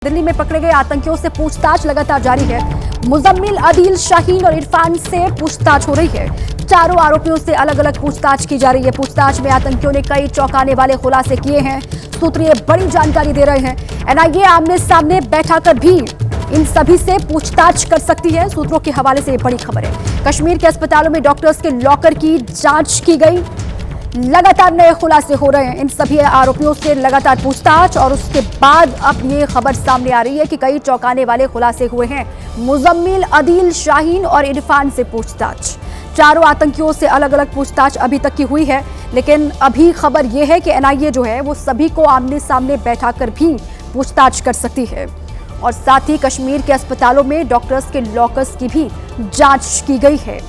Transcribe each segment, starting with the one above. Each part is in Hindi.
दिल्ली में पकड़े गए आतंकियों से पूछताछ लगातार जारी है। मुजम्मिल, आदिल, शाहीन और इरफान से पूछताछ हो रही है। चारों आरोपियों से अलग अलग पूछताछ की जा रही है। पूछताछ में आतंकियों ने कई चौंकाने वाले खुलासे किए हैं। सूत्र ये बड़ी जानकारी दे रहे हैं। एनआईए आमने सामने बैठाकर भी इन सभी से पूछताछ कर सकती है। सूत्रों के हवाले से ये बड़ी खबर है। कश्मीर के अस्पतालों में डॉक्टर्स के लॉकर की जांच की गई। लगातार नए खुलासे हो रहे हैं। इन सभी आरोपियों से लगातार पूछताछ और उसके बाद अब ये खबर सामने आ रही है कि कई चौंकाने वाले खुलासे हुए हैं। मुजम्मिल, आदिल, शाहीन और इरफान से पूछताछ। चारों आतंकियों से अलग अलग पूछताछ अभी तक की हुई है, लेकिन अभी खबर यह है कि एनआईए जो है वो सभी को आमने सामने बैठाकर भी पूछताछ कर सकती है। और साथ ही कश्मीर के अस्पतालों में डॉक्टर्स के लॉकर्स की भी जांच की गई है।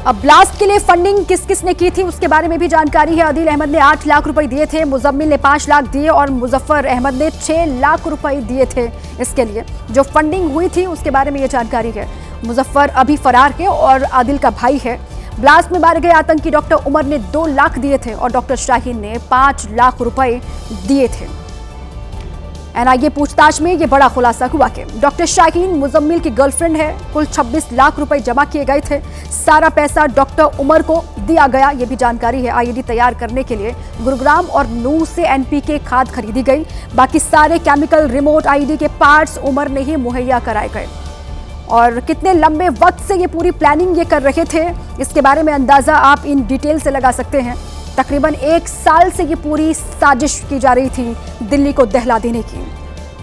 अब ब्लास्ट के लिए फंडिंग किस किस ने की थी उसके बारे में भी जानकारी है। आदिल अहमद ने 8 लाख रुपए दिए थे, मुजम्मिल ने 5 लाख दिए और मुजफ्फर अहमद ने 6 लाख रुपए दिए थे। इसके लिए जो फंडिंग हुई थी उसके बारे में ये जानकारी है। मुजफ्फर अभी फरार है और आदिल का भाई है। ब्लास्ट में मारे गए आतंकी डॉक्टर उमर ने 2 लाख दिए थे और डॉक्टर शाहीन ने 5 लाख रुपए दिए थे। एनआईए पूछताछ में ये बड़ा खुलासा हुआ कि डॉक्टर शाहीन मुजम्मिल की गर्लफ्रेंड है। कुल 26 लाख रुपए जमा किए गए थे। सारा पैसा डॉक्टर उमर को दिया गया, ये भी जानकारी है। आईईडी तैयार करने के लिए गुरुग्राम और नूह से एनपीके खाद खरीदी गई। बाकी सारे केमिकल, रिमोट, आईईडी के पार्ट्स उमर ने ही मुहैया कराए गए। और कितने लंबे वक्त से ये पूरी प्लानिंग ये कर रहे थे, इसके बारे में अंदाजा आप इन डिटेल से लगा सकते हैं। तकरीबन 1 साल से ये पूरी साजिश की जा रही थी दिल्ली को दहला देने की।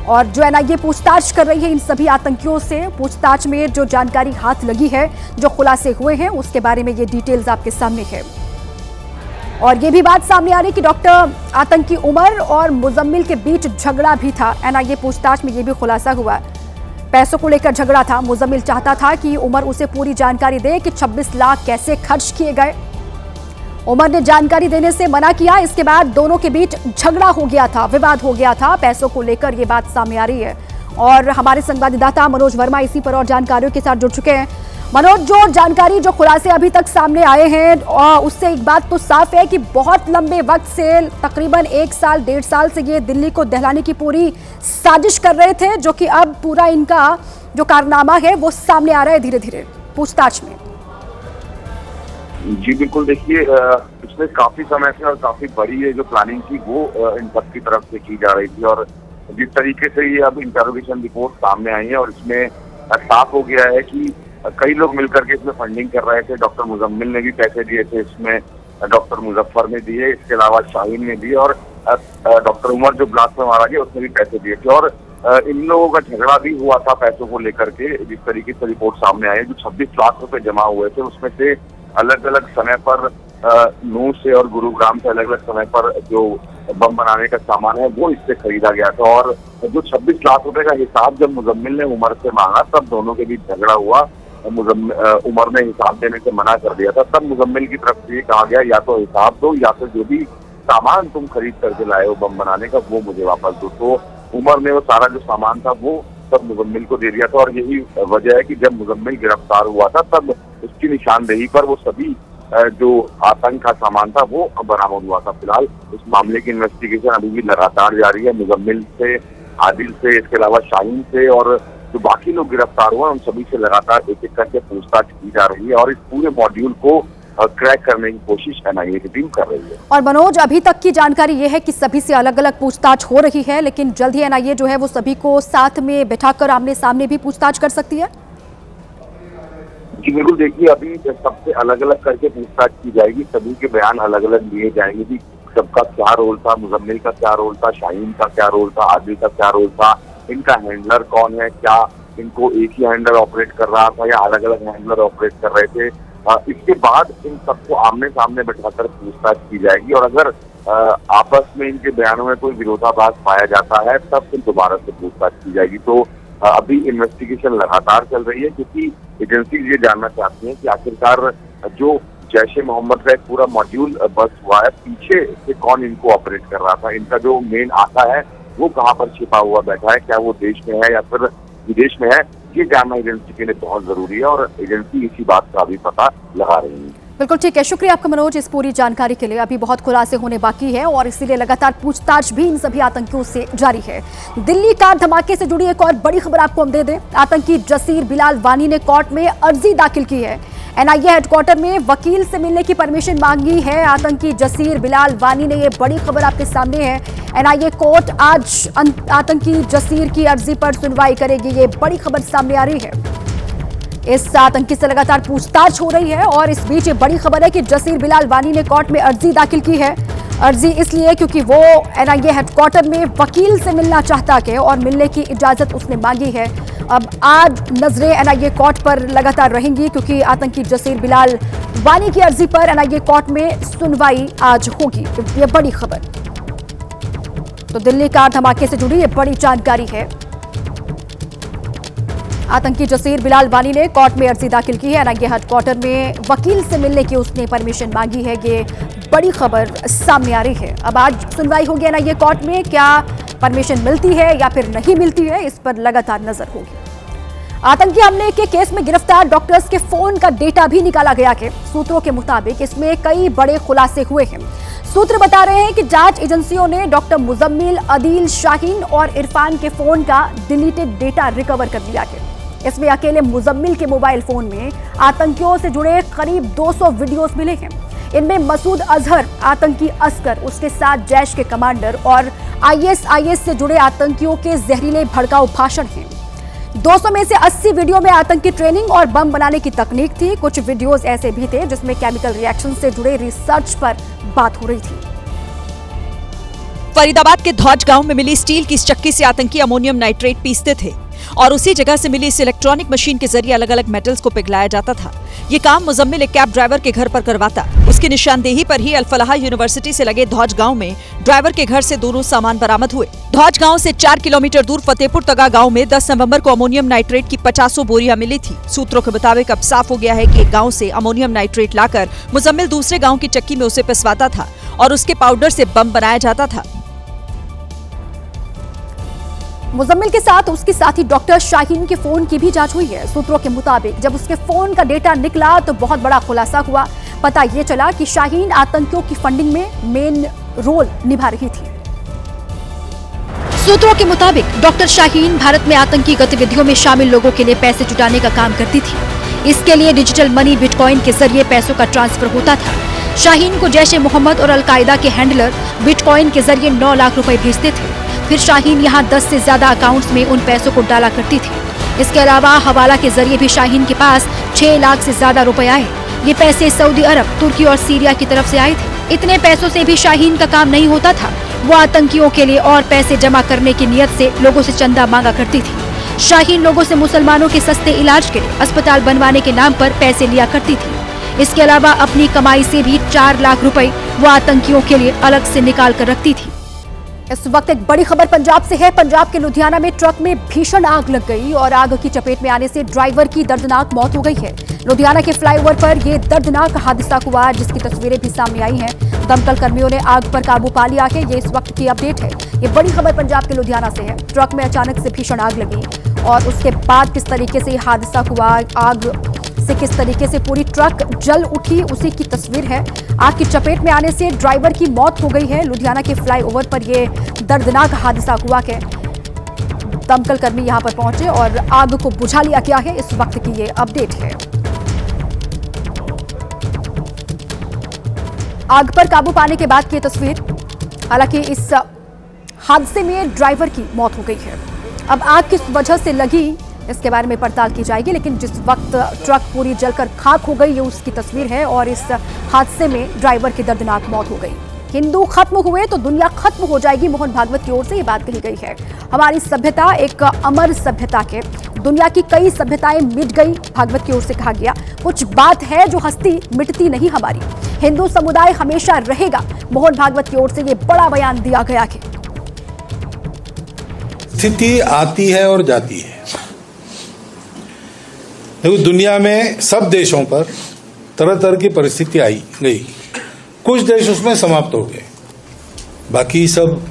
और जो एनआईए पूछताछ कर रही है इन सभी आतंकियों से, पूछताछ में जो जानकारी हाथ लगी है, जो खुलासे हुए हैं, उसके बारे में ये डिटेल्स आपके सामने है। और ये भी बात सामने आ रही कि डॉक्टर आतंकी उमर और मुजम्मिल के बीच झगड़ा भी था। एनआईए पूछताछ में ये भी खुलासा हुआ। पैसों को लेकर झगड़ा था। मुजम्मिल चाहता था कि उमर उसे पूरी जानकारी दे कि 26 लाख कैसे खर्च किए गए। उमर ने जानकारी देने से मना किया। इसके बाद दोनों के बीच झगड़ा हो गया था, विवाद हो गया था पैसों को लेकर। ये बात सामने आ रही है और हमारे संवाददाता मनोज वर्मा इसी पर और जानकारियों के साथ जुड़ चुके हैं। मनोज, जो जानकारी, जो खुलासे अभी तक सामने आए हैं, उससे एक बात तो साफ है कि बहुत लंबे वक्त से, तकरीबन 1 साल 1.5 साल से ये दिल्ली को दहलाने की पूरी साजिश कर रहे थे, जो कि अब पूरा इनका जो कारनामा है वो सामने आ रहा है धीरे धीरे पूछताछ में। जी बिल्कुल, देखिए पिछले काफी समय से और काफी बड़ी ये जो प्लानिंग थी वो इन सब की तरफ से की जा रही थी। और जिस तरीके से ये अब इंटरोगेशन रिपोर्ट सामने आई है और इसमें साफ हो गया है कि कई लोग मिलकर के इसमें फंडिंग कर रहे थे। डॉक्टर मुजम्मिल ने भी पैसे दिए थे, इसमें डॉक्टर मुजफ्फर ने दिए, इसके अलावा शाहीन ने दिए और डॉक्टर उमर जो ब्लास्ट में मारा गया उसने भी पैसे दिए थे। और इन लोगों का झगड़ा भी हुआ था पैसों को लेकर के। जिस तरीके से रिपोर्ट सामने आई है, जो 26 लाख रुपए जमा हुए थे उसमें से अलग अलग समय पर नूह से और गुरुग्राम से अलग अलग समय पर जो बम बनाने का सामान है वो इससे खरीदा गया था। और जो 26 लाख रुपए का हिसाब जब मुजम्मिल ने उमर से मांगा तब दोनों के बीच झगड़ा हुआ। उमर ने हिसाब देने से मना कर दिया था। तब मुजम्मिल की तरफ से ये कहा गया, या तो हिसाब दो या फिर जो भी सामान तुम खरीद करके लाए हो बम बनाने का वो मुझे वापस दो। तो उमर ने वो सारा जो सामान था वो तब मुजम्मिल को दे दिया था। और यही वजह है कि जब मुजम्मिल गिरफ्तार हुआ था तब उसकी निशानदेही पर वो सभी जो आतंक का सामान था वो बरामद हुआ था। फिलहाल इस मामले की इन्वेस्टिगेशन अभी भी लगातार जारी है। मुजम्मिल से, आदिल से, इसके अलावा शाहीन से और जो बाकी लोग गिरफ्तार हुए उन सभी से लगातार एक एक करके पूछताछ की जा रही है और इस पूरे मॉड्यूल को क्रैक करने की कोशिश एनआईए की टीम कर रही है। और मनोज, अभी तक की जानकारी ये है कि सभी से अलग अलग पूछताछ हो रही है, लेकिन जल्द ही एनआईए जो है वो सभी को साथ में बैठाकर आमने सामने भी पूछताछ कर सकती है। जी बिल्कुल, देखिए अभी सबसे अलग अलग करके पूछताछ की जाएगी। सभी के बयान अलग अलग लिए जाएंगे कि सबका क्या रोल था, मुजम्मिल का क्या रोल था, शाहीन का क्या रोल था, आदिल का क्या रोल था, इनका हैंडलर कौन है, क्या इनको एक ही हैंडलर ऑपरेट कर रहा था या अलग अलग हैंडलर ऑपरेट कर रहे थे। इसके बाद इन सबको आमने सामने बैठाकर पूछताछ की जाएगी और अगर आपस में इनके बयानों में कोई विरोधाभास पाया जाता है तब फिर दोबारा से पूछताछ की जाएगी। तो अभी इन्वेस्टिगेशन लगातार चल रही है क्योंकि एजेंसी ये जानना चाहती है कि आखिरकार जो जैश ए मोहम्मद का एक पूरा मॉड्यूल बस हुआ है, पीछे से कौन इनको ऑपरेट कर रहा था, इनका जो मेन आका है वो कहाँ पर छिपा हुआ बैठा है, क्या वो देश में है या फिर विदेश में है, ये जानना एजेंसी के लिए बहुत जरूरी है और एजेंसी इसी बात का अभी पता लगा रही है। बिल्कुल ठीक है, शुक्रिया आपका मनोज इस पूरी जानकारी के लिए। अभी बहुत खुलासे होने बाकी है और इसीलिए लगातार पूछताछ भी इन सभी आतंकियों से जारी है। दिल्ली कार धमाके से जुड़ी एक और बड़ी खबर आपको हम दे दें। आतंकी जसीर बिलाल वानी ने कोर्ट में अर्जी दाखिल की है। एनआईए हेडक्वार्टर में वकील से मिलने की परमिशन मांगी है। आतंकी जसीर बिलाल वानी ने, ये बड़ी खबर आपके सामने है। एनआईए कोर्ट आज आतंकी जसीर की अर्जी पर सुनवाई करेगी, ये बड़ी खबर सामने आ रही है। इस आतंकी से लगातार पूछताछ हो रही है और इस बीच ये बड़ी खबर है कि जसीर बिलाल वानी ने कोर्ट में अर्जी दाखिल की है। अर्जी इसलिए क्योंकि वो एनआईए हेडक्वार्टर में वकील से मिलना चाहता है और मिलने की इजाजत उसने मांगी है। अब आज नजरें एनआईए कोर्ट पर लगातार रहेंगी क्योंकि आतंकी जसीर बिलाल वानी की अर्जी पर एनआईए कोर्ट में सुनवाई आज होगी। ये बड़ी खबर। तो दिल्ली कार धमाके से जुड़ी ये बड़ी जानकारी है। आतंकी जसीर बिलाल वानी ने कोर्ट में अर्जी दाखिल की है। एनआईए हेडक्वार्टर में वकील से मिलने की उसने परमिशन मांगी है। ये बड़ी खबर सामने आ रही है। अब आज सुनवाई होगी एनआईए कोर्ट में, क्या परमिशन मिलती है या फिर नहीं मिलती है, इस पर लगातार नजर होगी। आतंकी हमले के केस में गिरफ्तार डॉक्टर्स के फोन का डेटा भी निकाला गया है। सूत्रों के मुताबिक इसमें कई बड़े खुलासे हुए हैं। सूत्र बता रहे हैं कि जांच एजेंसियों ने डॉक्टर मुजम्मिल, अदील, शाहीन और इरफान के फोन का डिलीटेड डेटा रिकवर कर लिया है। इसमें अकेले मुजम्मिल के मोबाइल फोन में आतंकियों से जुड़े करीब 200 वीडियोस मिले हैं। इनमें मसूद अजहर, आतंकी अस्कर, उसके साथ जैश के कमांडर और आईएसआईएस से जुड़े आतंकियों के जहरीले भड़काऊ भाषण हैं। 200 में से 80 वीडियो में आतंकी ट्रेनिंग और बम बनाने की तकनीक थी। कुछ वीडियोस ऐसे भी थे जिसमें केमिकल रिएक्शन से जुड़े रिसर्च पर बात हो रही थी। फरीदाबाद के धौज गांव में मिली स्टील की चक्की से आतंकी अमोनियम नाइट्रेट पीसते थे और उसी जगह से मिली इस इलेक्ट्रॉनिक मशीन के जरिए अलग अलग मेटल्स को पिघलाया जाता था। ये काम मुजम्मिल एक कैब ड्राइवर के घर पर करवाता। उसकी निशानदेही पर ही अल-फलाह यूनिवर्सिटी से लगे धौज गांव में ड्राइवर के घर से दोनों सामान बरामद हुए। धौज गांव से 4 किलोमीटर दूर फतेहपुर तगा गांव में 10 नवंबर को अमोनियम नाइट्रेट की 50 बोरियां मिली थी। सूत्रों के मुताबिक अब साफ हो गया है कि एक गांव से अमोनियम नाइट्रेट लाकर मुजम्मिल दूसरे गांव की चक्की में उसे पिसवाता था और उसके पाउडर से बम बनाया जाता था। मुजम्मिल के साथ उसके साथी डॉक्टर शाहीन के फोन की भी जांच हुई है। सूत्रों के मुताबिक जब उसके फोन का डेटा निकला तो बहुत बड़ा खुलासा हुआ। पता ये चला कि शाहीन आतंकियों की फंडिंग में मेन रोल निभा रही थी। सूत्रों के मुताबिक डॉक्टर शाहीन भारत में आतंकी गतिविधियों में शामिल लोगों के लिए पैसे जुटाने का काम करती थी। इसके लिए डिजिटल मनी, बिटकॉइन के जरिए पैसों का ट्रांसफर होता था। शाहीन को जैश ए मोहम्मद और अलकायदा के हैंडलर बिटकॉइन के जरिए 9 लाख रुपए भेजते थे। फिर शाहीन यहाँ 10 से ज्यादा अकाउंट्स में उन पैसों को डाला करती थी। इसके अलावा हवाला के जरिए भी शाहीन के पास 6 लाख से ज्यादा रुपए आए। ये पैसे सऊदी अरब, तुर्की और सीरिया की तरफ से आए थे। इतने पैसों से भी शाहीन का काम नहीं होता था। वो आतंकियों के लिए और पैसे जमा करने की नियत से लोगों से चंदा मांगा करती थी। शाहीन लोगों से मुसलमानों के सस्ते इलाज के लिए अस्पताल बनवाने के नाम पर पैसे लिया करती थी। इसके अलावा अपनी कमाई से भी 4 लाख रुपए वो आतंकियों के लिए अलग से निकाल कर रखती थी। इस वक्त एक बड़ी खबर पंजाब से है। पंजाब के लुधियाना में ट्रक में भीषण आग लग गई और आग की चपेट में आने से ड्राइवर की दर्दनाक मौत हो गई है। लुधियाना के फ्लाईओवर पर यह दर्दनाक हादसा हुआ जिसकी तस्वीरें भी सामने आई हैं। दमकल कर्मियों ने आग पर काबू पा लिया है। ये इस वक्त की अपडेट है। ये बड़ी खबर पंजाब के लुधियाना से है। ट्रक में अचानक से भीषण आग लगी और उसके बाद किस तरीके से हादसा हुआ, आग से किस तरीके से पूरी ट्रक जल उठी, उसी की तस्वीर है। आग की चपेट में आने से ड्राइवर की मौत हो गई है। लुधियाना के फ्लाईओवर पर यह दर्दनाक हादसा हुआ है। दमकल कर्मी यहां पर पहुंचे और आग को बुझा लिया गया है। इस वक्त की ये अपडेट है। आग पर काबू पाने के बाद की तस्वीर। हालांकि इस हादसे में ड्राइवर की मौत हो गई है। अब आग किस वजह से लगी इसके बारे में पड़ताल की जाएगी, लेकिन जिस वक्त ट्रक पूरी जलकर खाक हो गई ये उसकी तस्वीर है और इस हादसे में ड्राइवर की दर्दनाक मौत हो गई। हिंदू खत्म हुए तो दुनिया खत्म हो जाएगी, मोहन भागवत की ओर से ये बात कही गई है। हमारी सभ्यता एक अमर सभ्यता है। दुनिया की कई सभ्यताएं मिट गई, भागवत की ओर से कहा गया। कुछ बात है जो हस्ती मिटती नहीं हमारी। हिंदू समुदाय हमेशा रहेगा, मोहन भागवत की ओर से ये बड़ा बयान दिया गया है। स्थिति आती है और जाती है। देखो, दुनिया में सब देशों पर तरह तरह की परिस्थिति आई गई। कुछ देश उसमें समाप्त हो गए, बाकी सब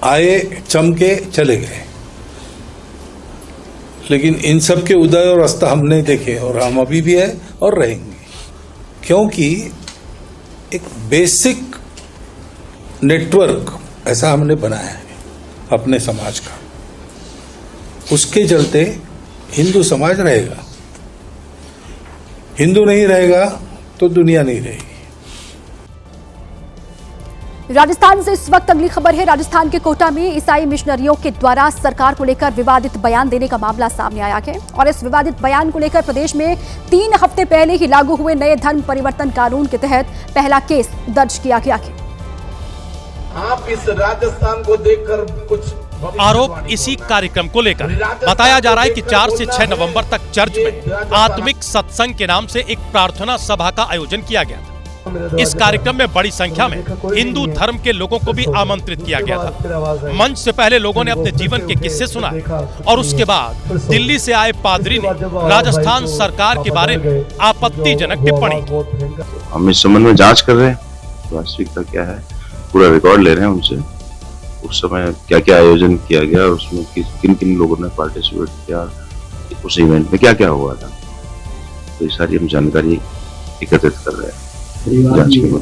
आए, चमके, चले गए। लेकिन इन सब के उदय और अस्त हमने देखे और हम अभी भी है और रहेंगे। क्योंकि एक बेसिक नेटवर्क ऐसा हमने बनाया है अपने समाज का, उसके चलते हिंदू समाज रहेगा। हिंदू नहीं रहेगा तो दुनिया नहीं रहेगी। राजस्थान से इस वक्त अगली खबर है। राजस्थान के कोटा में ईसाई मिशनरियों के द्वारा सरकार को लेकर विवादित बयान देने का मामला सामने आया है और इस विवादित बयान को लेकर प्रदेश में 3 हफ्ते पहले ही लागू हुए नए धर्म परिवर्तन कानून के तहत पहला केस दर्ज किया गया है। आप इस राजस्थान को देखकर कुछ आरोप इसी कार्यक्रम को लेकर बताया जा रहा है कि 4 से 6 नवंबर तक चर्च में आत्मिक सत्संग के नाम से एक प्रार्थना सभा का आयोजन किया गया था। इस कार्यक्रम में बड़ी संख्या में हिंदू धर्म के लोगों को भी आमंत्रित किया गया था। मंच से पहले लोगों ने अपने जीवन के किस्से सुनाए और उसके बाद दिल्ली से आए पादरी ने राजस्थान सरकार के बारे में आपत्तिजनक टिप्पणी की। हम इस संबंध में जांच कर रहे हैं, वास्तविकता क्या है पूरा रिकॉर्ड ले रहे हैं उनसे। उस समय क्या क्या आयोजन किया गया और उसमें किन किन लोगों ने पार्टिसिपेट किया, उस इवेंट में क्या क्या हुआ था, तो ये सारी हम जानकारी एकत्रित कर रहे हैं जांच के बाद।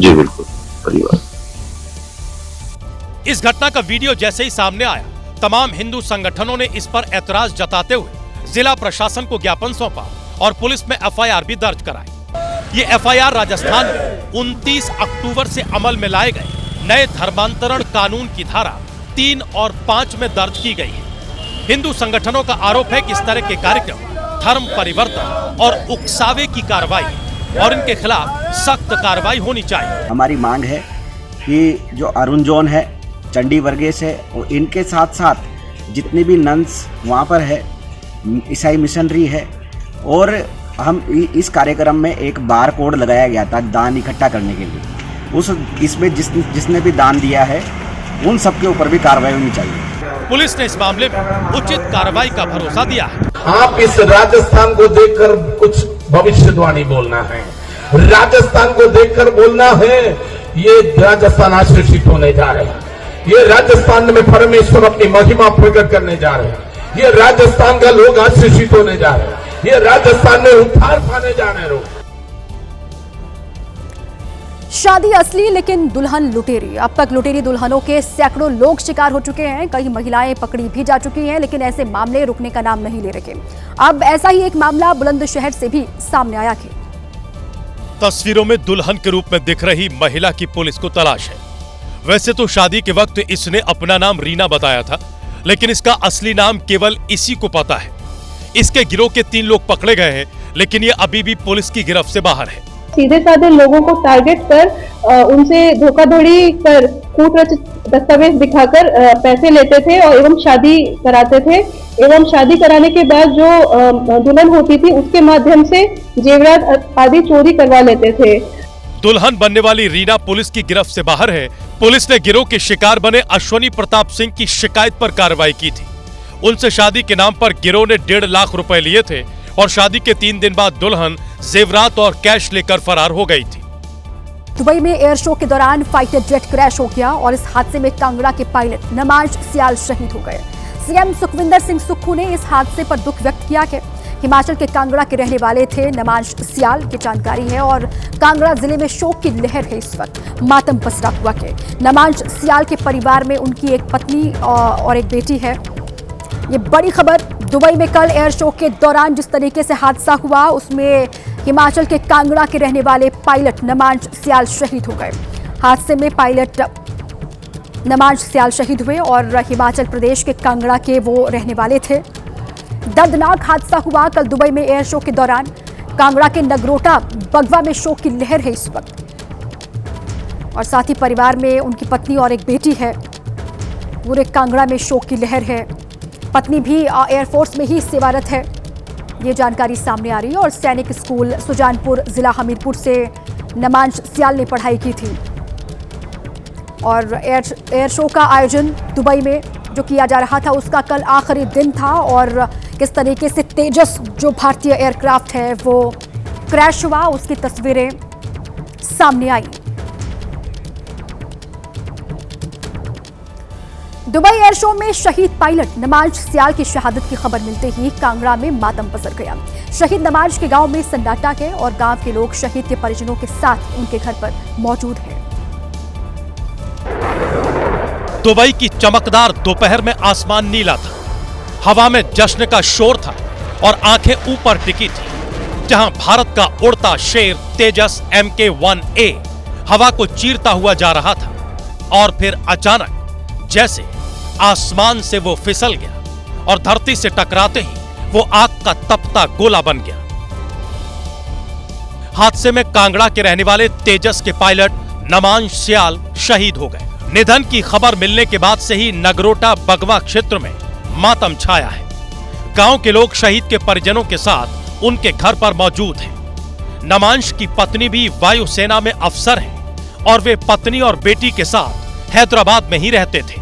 जी बिल्कुल, परिवार। इस घटना का वीडियो जैसे ही सामने आया, तमाम हिंदू संगठनों ने इस पर ऐतराज जताते हुए जिला प्रशासन को ज्ञापन सौंपा और पुलिस में एफआईआर भी दर्ज कराई। ये एफआईआर राजस्थान में 29 अक्टूबर से अमल में लाए गए नए धर्मांतरण कानून की धारा 3 और 5 में दर्ज की गई है। हिंदू संगठनों का आरोप है कि इस तरह के कार्यक्रम धर्म परिवर्तन और उकसावे की कार्रवाई और इनके खिलाफ सख्त कार्रवाई होनी चाहिए। हमारी मांग है कि जो अरुण जॉन है, चंडी वर्गेस है और इनके साथ साथ जितने भी नन्स वहाँ पर है, ईसाई मिशनरी है, और हम इस कार्यक्रम में एक बार कोड लगाया गया था दान इकट्ठा करने के लिए। इसमें जिसने भी दान दिया है उन सबके ऊपर भी कार्रवाई होनी चाहिए। पुलिस ने इस मामले में उचित कार्रवाई का भरोसा दिया है। आप इस राजस्थान को देखकर कुछ भविष्यवाणी बोलना है, राजस्थान को देखकर बोलना है ये राजस्थान आशीषित होने जा रहे हैं, ये राजस्थान में परमेश्वर अपनी महिमा प्रकट करने जा रहे हैं, ये राजस्थान का लोग आशीषित होने जा रहे हैं, ये राजस्थान में उद्धार पाने जा रहे लोग। शादी असली लेकिन दुल्हन लुटेरी। अब तक लुटेरी दुल्हनों के सैकड़ों लोग शिकार हो चुके हैं, कई महिलाएं पकड़ी भी जा चुकी हैं, लेकिन ऐसे मामले रुकने का नाम नहीं ले रहे। अब ऐसा ही एक मामला बुलंदशहर से भी सामने आया है। तस्वीरों में दुल्हन के रूप में दिख रही महिला की पुलिस को तलाश है। वैसे तो शादी के वक्त इसने अपना नाम रीना बताया था, लेकिन इसका असली नाम केवल इसी को पता है। इसके गिरोह के 3 लोग पकड़े गए हैं, लेकिन ये अभी भी पुलिस की गिरफ्त से बाहर है। सीधे साधे लोगों को टारगेट कर उनसे धोखाधड़ी कर कूटरचित दस्तावेज दिखाकर पैसे लेते थे और एवं शादी कराते थे, एवं शादी कराने के बाद जो दुल्हन होती थी उसके माध्यम से जेवरात आदि चोरी करवा लेते थे। दुल्हन बनने वाली रीना पुलिस की गिरफ्त से बाहर है। पुलिस ने गिरोह के शिकार बने अश्वनी प्रताप सिंह की शिकायत पर कार्रवाई की थी। उनसे शादी के नाम पर गिरोह ने 1.5 लाख रुपए लिए थे और शादी के 3 दिन बाद दुल्हन जेवरात और कैश लेकर फरार हो गई थी। दुबई में एयर शो के दौरान फाइटर जेट क्रैश हो गया और इस हादसे में कांगड़ा के पायलट नमाज सियाल शहीद हो गए। सीएम सुखविंदर सिंह सुक्खू ने इस हादसे पर दुख व्यक्त किया है। हिमाचल के कांगड़ा के रहने वाले थे नमाज सियाल की जानकारी है और कांगड़ा जिले में शोक की लहर है। इस वक्त मातम पसरा हुआ है। नमाज सियाल के परिवार में उनकी एक पत्नी और एक बेटी है। ये बड़ी खबर। दुबई में कल एयर शो के दौरान जिस तरीके से हादसा हुआ उसमें हिमाचल के कांगड़ा के रहने वाले पायलट नमाज सियाल शहीद हो गए। हादसे में पायलट नमाज सियाल शहीद हुए और हिमाचल प्रदेश के कांगड़ा के वो रहने वाले थे। दर्दनाक हादसा हुआ कल दुबई में एयर शो के दौरान। कांगड़ा के नगरोटा बगवा में शोक की लहर है इस वक्त और साथ ही परिवार में उनकी पत्नी और एक बेटी है। पूरे कांगड़ा में शोक की लहर है। पत्नी भी एयरफोर्स में ही सेवारत है, ये जानकारी सामने आ रही है। और सैनिक स्कूल सुजानपुर जिला हमीरपुर से नमाज सियाल ने पढ़ाई की थी और एयर शो का आयोजन दुबई में जो किया जा रहा था उसका कल आखिरी दिन था और किस तरीके से तेजस जो भारतीय एयरक्राफ्ट है वो क्रैश हुआ उसकी तस्वीरें सामने आई। दुबई एयर शो में शहीद पायलट नमाज सियाल की शहादत की खबर मिलते ही कांगड़ा में मातम पसर गया। शहीद नमाज के गांव में सन्नाटा है और गांव के लोग शहीद के परिजनों के साथ उनके घर पर मौजूद हैं। दुबई की चमकदार दोपहर में आसमान नीला था, हवा में जश्न का शोर था और आंखें ऊपर टिकी थी, जहां भारत का उड़ता शेर तेजस MK-1A हवा को चीरता हुआ जा रहा था और फिर अचानक जैसे आसमान से वो फिसल गया और धरती से टकराते ही वो आग का तपता गोला बन गया। हादसे में कांगड़ा के रहने वाले तेजस के पायलट नमाज सियाल शहीद हो गए। निधन की खबर मिलने के बाद से ही नगरोटा बगवा क्षेत्र में मातम छाया है। गांव के लोग शहीद के परिजनों के साथ उनके घर पर मौजूद हैं। नमाज की पत्नी भी वायुसेना में अफसर हैं और वे पत्नी और बेटी के साथ हैदराबाद में ही रहते थे।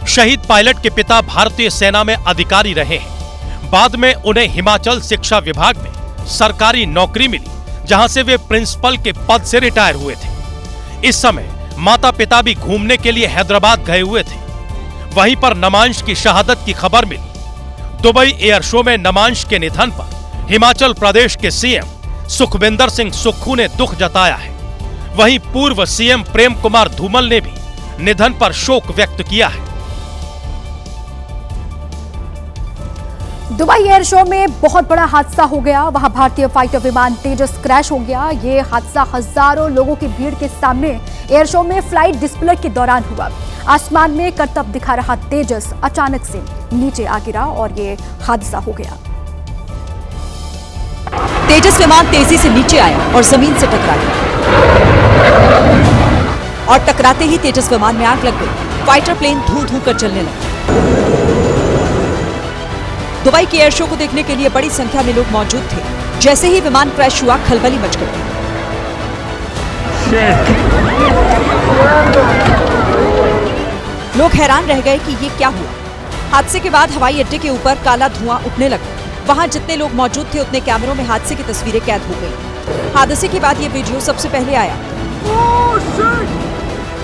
शहीद पायलट के पिता भारतीय सेना में अधिकारी रहे हैं। बाद में उन्हें हिमाचल शिक्षा विभाग में सरकारी नौकरी मिली, जहां से वे प्रिंसिपल के पद से रिटायर हुए थे। इस समय माता पिता भी घूमने के लिए हैदराबाद गए हुए थे। वहीं पर नमाज की शहादत की खबर मिली। दुबई एयर शो में नमाज के निधन पर हिमाचल प्रदेश के सीएम सुखविंदर सिंह सुक्खू ने दुख जताया है। वहीं पूर्व सीएम प्रेम कुमार धूमल ने भी निधन पर शोक व्यक्त किया है। दुबई एयर शो में बहुत बड़ा हादसा हो गया। वहां भारतीय फाइटर विमान तेजस क्रैश हो गया। ये हादसा हजारों लोगों की भीड़ के सामने एयर शो में फ्लाइट डिस्प्ले के दौरान हुआ। आसमान में करतब दिखा रहा तेजस अचानक से नीचे आ गिरा और ये हादसा हो गया। तेजस विमान तेजी से नीचे आया और जमीन से टकरा गया और टकराते ही तेजस विमान में आग लग गई। फाइटर प्लेन धू-धू कर चलने लगा। दुबई के एयर शो को देखने के लिए बड़ी संख्या में लोग मौजूद थे। जैसे ही विमान क्रैश हुआ, खलबली मच गई। लोग हैरान रह गए कि ये क्या हुआ। हादसे के बाद हवाई अड्डे के ऊपर काला धुआं उठने लगा। वहां जितने लोग मौजूद थे उतने कैमरों में हादसे की तस्वीरें कैद हो गई। हादसे के बाद ये वीडियो सबसे पहले आया।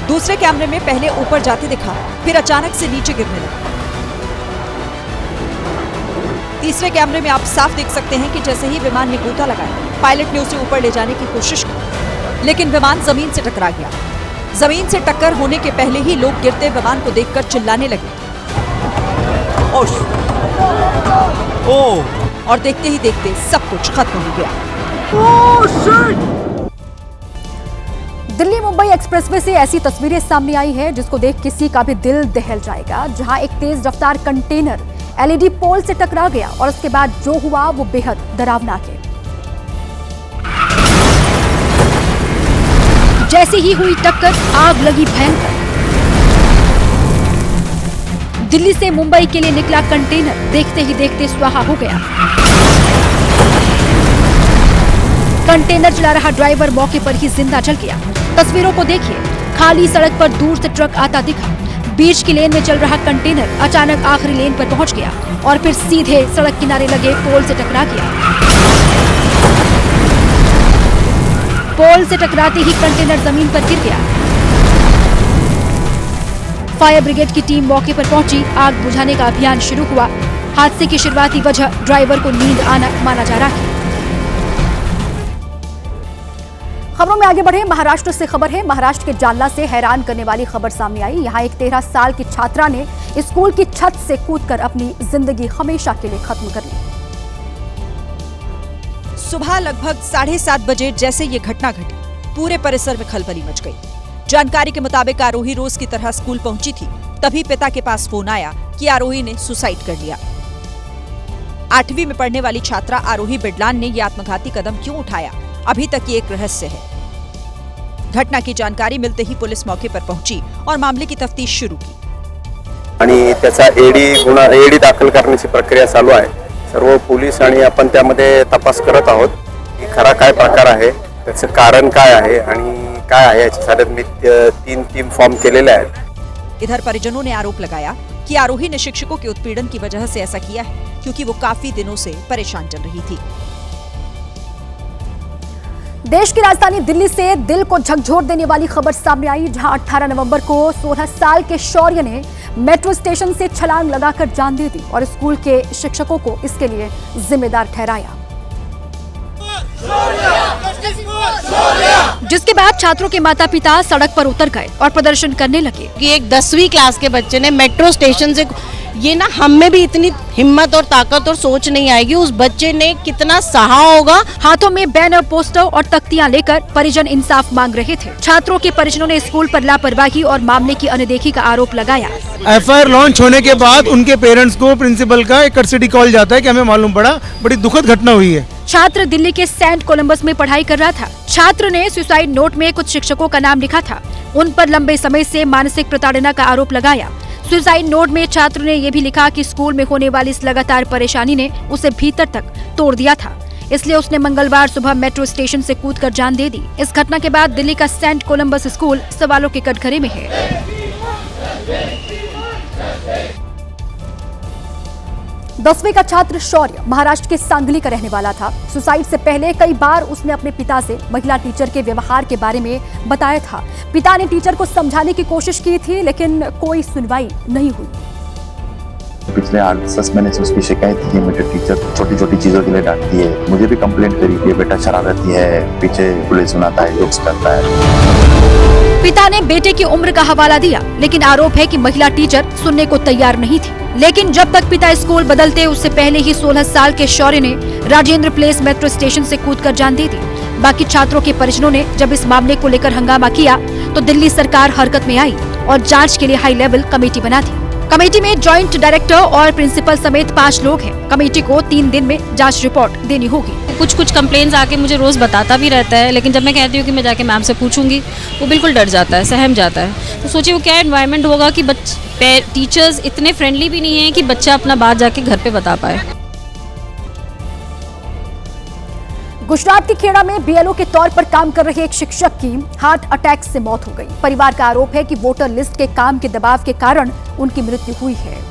दूसरे कैमरे में पहले ऊपर जाते दिखा, फिर अचानक से नीचे गिरने लगा। तीसरे कैमरे में आप साफ देख सकते हैं कि जैसे ही विमान ने गोता लगाया, पायलट ने उसे ऊपर ले जाने की कोशिश की, लेकिन विमान जमीन से टकरा गया। जमीन से टक्कर होने के पहले ही लोग गिरते विमान को देखकर चिल्लाने लगे। और देखते ही देखते सब कुछ खत्म हो गया। दिल्ली मुंबई एक्सप्रेसवे से ऐसी तस्वीरें सामने आई है जिसको देख किसी का भी दिल दहल जाएगा, जहां एक तेज रफ्तार कंटेनर LED पोल से टकरा गया और उसके बाद जो हुआ वो बेहद डरावना है। जैसे ही हुई टक्कर, आग लगी भयंकर। दिल्ली से मुंबई के लिए निकला कंटेनर देखते ही देखते स्वाहा हो गया। कंटेनर चला रहा ड्राइवर मौके पर ही जिंदा जल गया। तस्वीरों को देखिए, खाली सड़क पर दूर से ट्रक आता दिखा। बीच की लेन में चल रहा कंटेनर अचानक आखिरी लेन पर पहुंच गया और फिर सीधे सड़क किनारे लगे पोल से टकरा गया। पोल से टकराते ही कंटेनर जमीन पर गिर गया। फायर ब्रिगेड की टीम मौके पर पहुंची। आग बुझाने का अभियान शुरू हुआ। हादसे की शुरुआती वजह ड्राइवर को नींद आना माना जा रहा है। खबरों में आगे बढ़े, महाराष्ट्र से खबर है। महाराष्ट्र के जालना से हैरान करने वाली खबर सामने आई। यहाँ एक 13 साल की छात्रा ने स्कूल की छत से कूदकर अपनी जिंदगी हमेशा के लिए खत्म कर ली। सुबह लगभग 7:30 बजे जैसे ये घटना घटी, पूरे परिसर में खलबली मच गई। जानकारी के मुताबिक आरोही रोज की तरह स्कूल पहुंची थी, तभी पिता के पास फोन आया कि आरोही ने सुसाइड कर लिया। 8वीं में पढ़ने वाली छात्रा आरोही बिडलान ने यह आत्मघाती कदम क्यों उठाया, अभी तक ये एक रहस्य है। घटना की जानकारी मिलते ही पुलिस मौके पर पहुंची और मामले की तफ्तीश शुरू की। आणि त्याचा एडी दाखल करण्याची प्रक्रिया चालू आहे। सर्व पोलीस आणि आपण त्यामध्ये तपास करत आहोत की खरा काय प्रकार आहे, त्याचं कारण काय आहे आणि काय आहे, याच्यासाठी मी 3 टीम फॉर्म केलेले आहेत। इधर परिजनों ने आरोप लगाया कि आरोही ने शिक्षकों के उत्पीड़न की वजह से ऐसा किया है, क्योंकि वो काफी दिनों से परेशान चल रही थी। देश की राजधानी दिल्ली से दिल को झकझोर देने वाली खबर सामने आई, जहां 18 नवंबर को 16 साल के शौर्य ने मेट्रो स्टेशन से छलांग लगाकर जान दे दी और स्कूल के शिक्षकों को इसके लिए जिम्मेदार ठहराया। जिसके बाद छात्रों के माता पिता सड़क पर उतर गए और प्रदर्शन करने लगे कि एक 10वीं क्लास के बच्चे ने मेट्रो स्टेशन से, ये ना हम में भी इतनी हिम्मत और ताकत और सोच नहीं आएगी, उस बच्चे ने कितना सहा होगा। हाथों में बैनर, पोस्टर और तख्तियां लेकर परिजन इंसाफ मांग रहे थे। छात्रों के परिजनों ने स्कूल पर लापरवाही और मामले की अनदेखी का आरोप लगाया। एफआईआर लॉन्च होने के बाद उनके पेरेंट्स को प्रिंसिपल का एक कस्टडी कॉल जाता है कि हमें मालूम पड़ा, बड़ी दुखद घटना हुई है। छात्र दिल्ली के सेंट कोलंबस में पढ़ाई कर रहा था। छात्र ने सुसाइड नोट में कुछ शिक्षकों का नाम लिखा था। उन पर लंबे समय से मानसिक प्रताड़ना का आरोप लगाया। सुसाइड नोट में छात्र ने यह भी लिखा कि स्कूल में होने वाली इस लगातार परेशानी ने उसे भीतर तक तोड़ दिया था, इसलिए उसने मंगलवार सुबह मेट्रो स्टेशन से कूदकर जान दे दी। इस घटना के बाद दिल्ली का सेंट कोलंबस स्कूल सवालों के कटघरे में है। 10वीं का छात्र शौर्य महाराष्ट्र के सांगली का रहने वाला था। सुसाइड से पहले कई बार उसने अपने पिता से महिला टीचर के व्यवहार के बारे में बताया था। पिता ने टीचर को समझाने की कोशिश की थी, लेकिन कोई सुनवाई नहीं हुई। पिछले 8-10 महीने से उसकी शिकायत थी कि मुझे टीचर छोटी छोटी चीजों के लिए डांटती है। मुझे भी कंप्लेंट करी कि बेटा शरारती है, पीछे पुलिस सुनाता है, जोक्स करता है। पिता ने बेटे की उम्र का हवाला दिया, लेकिन आरोप है कि महिला टीचर सुनने को तैयार नहीं थी। लेकिन जब तक पिता स्कूल बदलते उससे पहले ही 16 साल के शौर्य ने राजेंद्र प्लेस मेट्रो स्टेशन से कूदकर जान दे दी। बाकी छात्रों के परिजनों ने जब इस मामले को लेकर हंगामा किया तो दिल्ली सरकार हरकत में आई और जांच के लिए हाई लेवल कमेटी बना दी। कमेटी में जॉइंट डायरेक्टर और प्रिंसिपल समेत 5 लोग हैं। कमेटी को 3 दिन में जांच रिपोर्ट देनी होगी। कुछ कंप्लेंट्स आके मुझे रोज बताता भी रहता है, लेकिन जब मैं कहती हूँ कि मैं जाके मैम से पूछूंगी, वो बिल्कुल डर जाता है, सहम जाता है। तो सोचिए वो क्या एनवायरनमेंट होगा कि टीचर्स इतने फ्रेंडली भी नहीं है कि बच्चा अपना बात जाके घर पे बता पाए। गुजरात के खेड़ा में बीएलओ के तौर पर काम कर रहे एक शिक्षक की हार्ट अटैक से मौत हो गई। परिवार का आरोप है कि वोटर लिस्ट के काम के दबाव के कारण उनकी मृत्यु हुई है।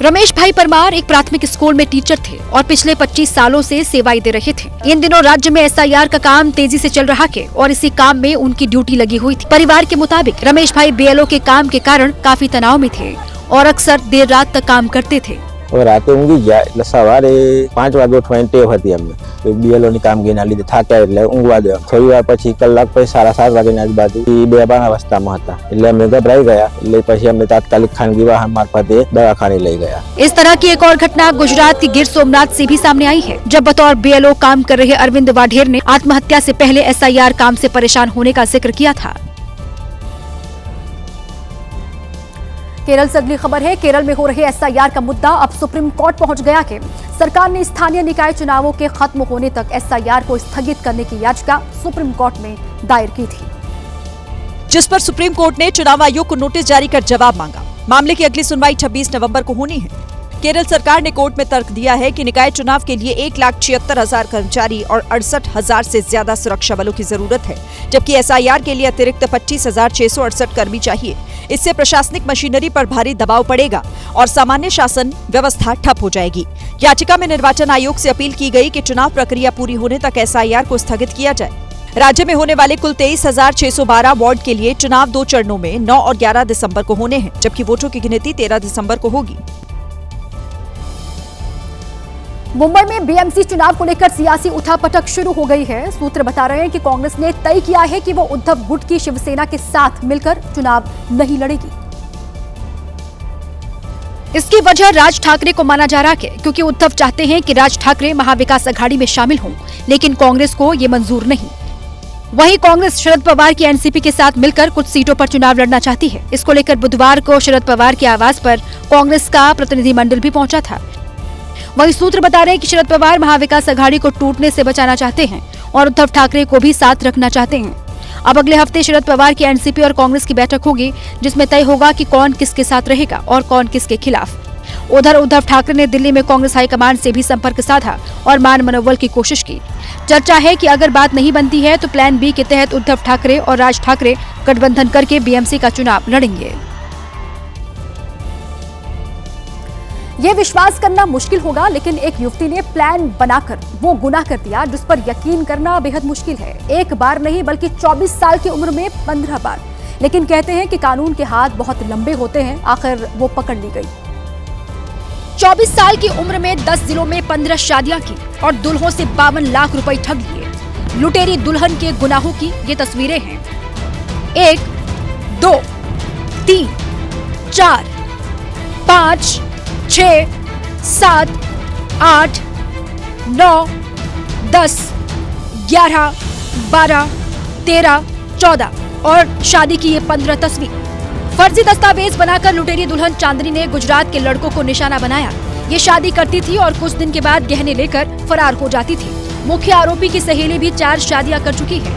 रमेश भाई परमार एक प्राथमिक स्कूल में टीचर थे और पिछले 25 सालों से सेवाएं दे रहे थे। इन दिनों राज्य में एसआईआर का काम तेजी से चल रहा है और इसी काम में उनकी ड्यूटी लगी हुई थी। परिवार के मुताबिक रमेश भाई बीएलओ के काम के कारण काफी तनाव में थे और अक्सर देर रात तक काम करते थे। राते ઊંઘી જાય એટલે સવારે 5 વાગે ઉઠવાની ટેવ હતી અમને। બીએલઓ ની કામગીરીના લીધે થાક્યા એટલે ઊંઘવા દે। થોડી વાર પછી કલાક પછી 7:30 વાગ્યાની આજુબાજુ બેભાન અવસ્થામાં હતા એટલે અમે ગભરાઈ ગયા એટલે પછી અમને તાત્કાલિક ખાનગી વાહન મારફતે દવાખાને લઈ ગયા। इस तरह की एक और घटना गुजरात के गिर सोमनाथ से भी सामने आई है, जब बतौर बीएलओ काम कर रहे अरविंद वाढेर ने आत्महत्या से पहले एसआईआर काम से परेशान होने का जिक्र किया था। केरल से अगली खबर है। केरल में हो रहे एसआईआर का मुद्दा अब सुप्रीम कोर्ट पहुंच गया है। सरकार ने स्थानीय निकाय चुनावों के खत्म होने तक एसआईआर को स्थगित करने की याचिका सुप्रीम कोर्ट में दायर की थी, जिस पर सुप्रीम कोर्ट ने चुनाव आयोग को नोटिस जारी कर जवाब मांगा। मामले की अगली सुनवाई 26 नवंबर को होनी है। केरल सरकार ने कोर्ट में तर्क दिया है कि निकाय चुनाव के लिए 1,76,000 कर्मचारी और 68,000 से ज्यादा सुरक्षा बलों की जरूरत है, जबकि एसआईआर के लिए अतिरिक्त 25,668 कर्मी चाहिए। इससे प्रशासनिक मशीनरी पर भारी दबाव पड़ेगा और सामान्य शासन व्यवस्था ठप हो जाएगी। याचिका में निर्वाचन आयोग से अपील की गई कि चुनाव प्रक्रिया पूरी होने तक एसआईआर को स्थगित किया जाए। राज्य में होने वाले कुल 23,612 वार्ड के लिए चुनाव 2 चरणों में 9 और 11 दिसंबर को होने हैं, जबकि वोटों की गिनती 13 दिसंबर को होगी। मुंबई में बीएमसी चुनाव को लेकर सियासी उठापटक शुरू हो गई है। सूत्र बता रहे हैं कि कांग्रेस ने तय किया है कि वो उद्धव गुट की शिवसेना के साथ मिलकर चुनाव नहीं लड़ेगी। इसकी वजह राज ठाकरे को माना जा रहा है, क्योंकि उद्धव चाहते हैं कि राज ठाकरे महाविकास अघाड़ी में शामिल हों, लेकिन कांग्रेस को ये मंजूर नहीं। वहीं कांग्रेस शरद पवार की एनसीपी के साथ मिलकर कुछ सीटों पर चुनाव लड़ना चाहती है। इसको लेकर बुधवार को शरद पवार के आवास पर कांग्रेस का प्रतिनिधिमंडल भी पहुंचा था। वहीं सूत्र बता रहे हैं कि शरद पवार महाविकास अघाड़ी को टूटने से बचाना चाहते हैं और उद्धव ठाकरे को भी साथ रखना चाहते हैं। अब अगले हफ्ते शरद पवार की एनसीपी और कांग्रेस की बैठक होगी, जिसमें तय होगा कि कौन किसके साथ रहेगा और कौन किसके खिलाफ। उधर उद्धव ठाकरे ने दिल्ली में कांग्रेस हाईकमान से भी संपर्क साधा और मान मनोबल की कोशिश की। चर्चा है कि अगर बात नहीं बनती है तो प्लान बी के तहत उद्धव ठाकरे और राज ठाकरे गठबंधन करके बीएमसी का चुनाव लड़ेंगे। ये विश्वास करना मुश्किल होगा, लेकिन एक युवती ने प्लान बनाकर वो गुनाह कर दिया जिस पर यकीन करना बेहद मुश्किल है। एक बार नहीं बल्कि 24 साल की उम्र में 15 बार। लेकिन कहते हैं कि कानून के हाथ बहुत लंबे होते हैं, आखिर वो पकड़ ली गई। 24 साल की उम्र में 10 जिलों में 15 शादियां की और दुल्हों से 52 लाख रुपए ठग लिए। लुटेरी दुल्हन के गुनाहों की ये तस्वीरें हैं। 1, 2, 3, 4, 5, 6, 7, 8, 9, 10, 11, 12, 13, 14 और शादी की ये 15 तस्वीर। फर्जी दस्तावेज बनाकर लुटेरी दुल्हन चांदनी ने गुजरात के लड़कों को निशाना बनाया। ये शादी करती थी और कुछ दिन के बाद गहने लेकर फरार हो जाती थी। मुख्य आरोपी की सहेली भी 4 शादियां कर चुकी है।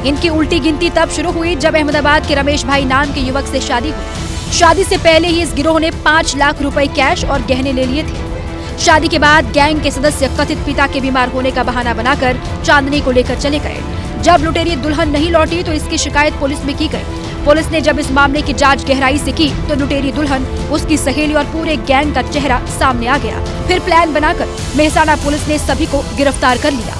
इनकी उल्टी गिनती तब शुरू हुई जब अहमदाबाद के रमेश भाई नाम के युवक से शादी हुई। शादी से पहले ही इस गिरोह ने 5 लाख रुपए कैश और गहने ले लिए थे। शादी के बाद गैंग के सदस्य कथित पिता के बीमार होने का बहाना बनाकर चांदनी को लेकर चले गए। जब लुटेरी दुल्हन नहीं लौटी तो इसकी शिकायत पुलिस में की गई। पुलिस ने जब इस मामले की जांच गहराई से की तो लुटेरी दुल्हन, उसकी सहेली और पूरे गैंग का चेहरा सामने आ गया। फिर प्लान बनाकर मेहसाणा पुलिस ने सभी को गिरफ्तार कर लिया।